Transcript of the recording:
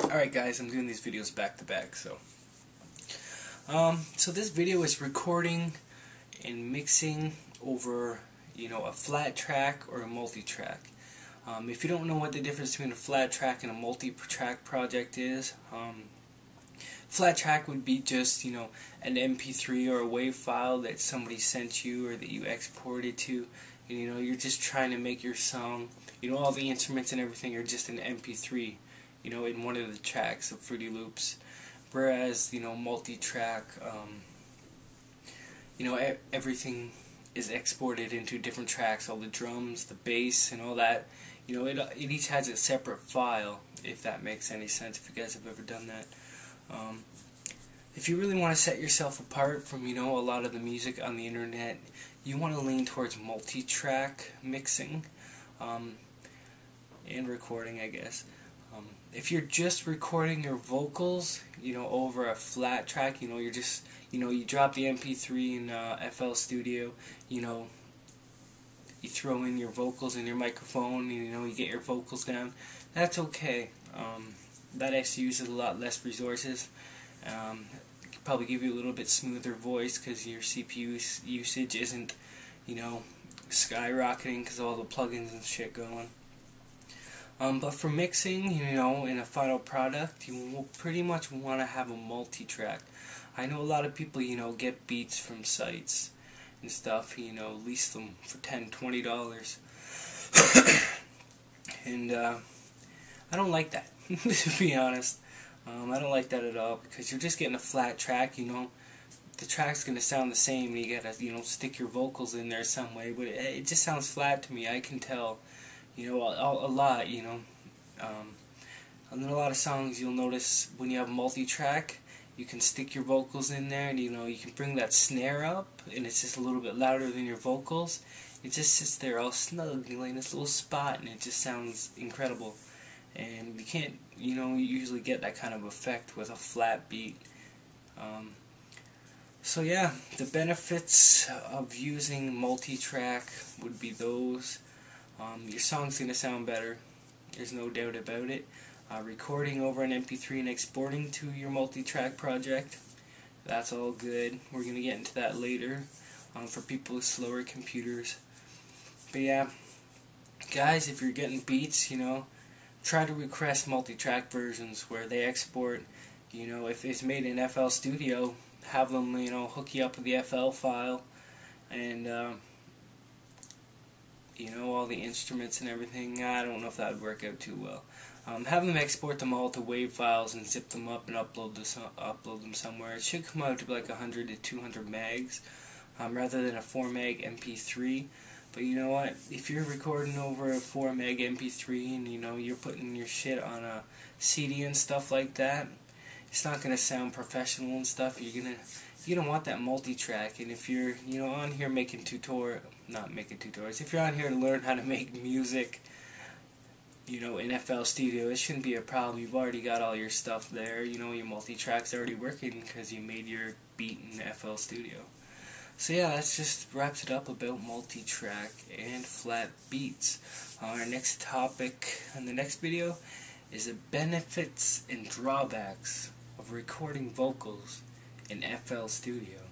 Alright guys, I'm doing these videos back to back, so this video is recording and mixing over, a flat track or a multi-track. If you don't know what the difference between a flat track and a multi-track project is, flat track would be just, an MP3 or a WAV file that somebody sent you or that you exported to, and you're just trying to make your song, all the instruments and everything are just an MP3, in one of the tracks of Fruity Loops. Whereas, multi-track, everything is exported into different tracks, all the drums, the bass, and all that. It each has a separate file, if that makes any sense, if you guys have ever done that. If you really want to set yourself apart from, a lot of the music on the internet, you want to lean towards multi-track mixing and recording, I guess. If you're just recording your vocals, over a flat track, you're just, you drop the MP3 in FL Studio, you throw in your vocals in your microphone, you get your vocals down, that's okay. That actually uses a lot less resources. It could probably give you a little bit smoother voice because your CPU usage isn't, skyrocketing because of all the plugins and shit going. But for mixing, in a final product, you will pretty much want to have a multi-track. I know a lot of people, get beats from sites and stuff, lease them for $10, $20. And I don't like that, to be honest. I don't like that at all because you're just getting a flat track, the track's going to sound the same and you got to, stick your vocals in there some way, but it just sounds flat to me. I can tell. A lot, and in a lot of songs you'll notice when you have multi-track, you can stick your vocals in there and you can bring that snare up and it's just a little bit louder than your vocals. It just sits there all snug in this little spot and it just sounds incredible. And you can't, usually get that kind of effect with a flat beat. So yeah, the benefits of using multi-track would be those. Your song's going to sound better, there's no doubt about it. Recording over an MP3 and exporting to your multi-track project, that's all good. We're going to get into that later for people with slower computers. But yeah, guys, if you're getting beats, try to request multi-track versions where they export, if it's made in FL Studio, have them, hook you up with the FL file and all the instruments and everything. I don't know if that would work out too well. Have them export them all to WAV files and zip them up and upload them somewhere. It should come out to like 100 to 200 megs rather than a 4 meg MP3. But you know what? If you're recording over a 4 meg MP3 and you're putting your shit on a CD and stuff like that, it's not gonna sound professional and stuff. You're gonna want that multi-track. And if you're on here making tutorials, if you're on here to learn how to make music, in FL Studio, it shouldn't be a problem. You've already got all your stuff there. Your multi-track's already working because you made your beat in FL Studio. So yeah, that just wraps it up about multi-track and flat beats. Our next topic in the next video is the benefits and drawbacks of recording vocals in FL Studio.